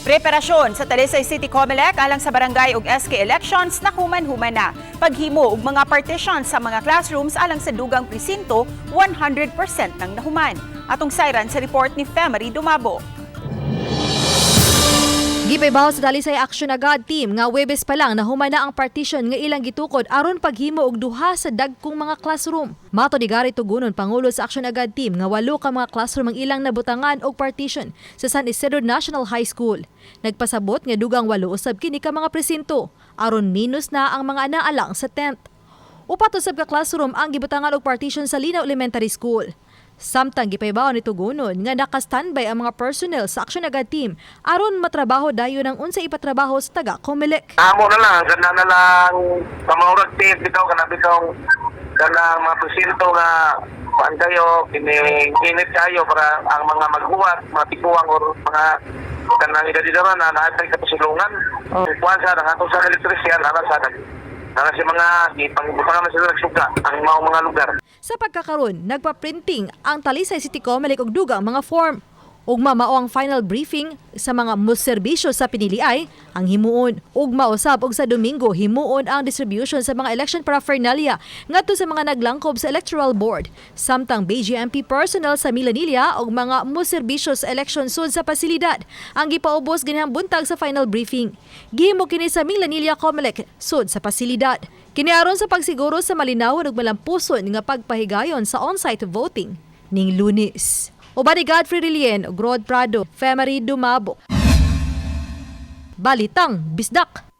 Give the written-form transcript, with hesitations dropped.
Preparasyon sa Talisay City Comelec alang sa barangay ug SK elections na human-human na. Paghimo og mga partitions sa mga classrooms alang sa dugang presinto 100% nang nahuman. Atong sayran sa report ni Femery Dumabo. Gipaybaw sa Talisay Action Agad team nga Webes pa lang nahuman na ang partition nga ilang gitukod aron paghimo og duha sa dagkong mga classroom. Mato ni Gary Tugunon, Pangulo sa Action Agad team, nga 8 ka mga classroom ang ilang nabutangan og partition sa San Isidro National High School. Nagpasabot nga dugang 8 usab kini ka mga presinto aron minus na ang mga anaalang sa 10th. Upat usab ka classroom ang gibutangan og partition sa Linaw Elementary School. Samtang gipaybaw ni Tugunon nga naka-standby ang mga personnel sa Action Agad team aron matrabaho dayon ang unsay ipatrabaho sa taga Comelec. Amo na lang, ganda na lang pamahurag tip bitaw kanabitong kanang mga presinto nga paan kayo, init kayo para ang mga maghuwat, mga tikuwang o mga kanang idadidaran na naatay kapasilungan. Kuwan sa nangatong sa elektrisyan, para sa mga ipangbutangan na sila nagsuga ang mga lugar. Sa pagkakaroon, nagpa-printing ang Talisay City Comelec og dugang mga form. Ugma mao ang final briefing sa mga serbisyo sa piniliay ang himuon. Ugma usab og sa Domingo himuon ang distribution sa mga election paraphernalia ngadto sa mga naglangkob sa electoral board. Samtang BGMP personnel sa Milanilla og mga serbisyo sa election sud sa pasilidad ang gipaubos ganihang buntag sa final briefing. Gihimo kini sa Milanilla Comelec sud sa pasilidad. Kini aron sa pagsiguro sa malinawan ug malampuson nga pagpahigayon sa on-site voting ning Lunes. Uban ni Godfrey Rilien ug Rod Prado, Femery Dumabo. Balitang Bisdak.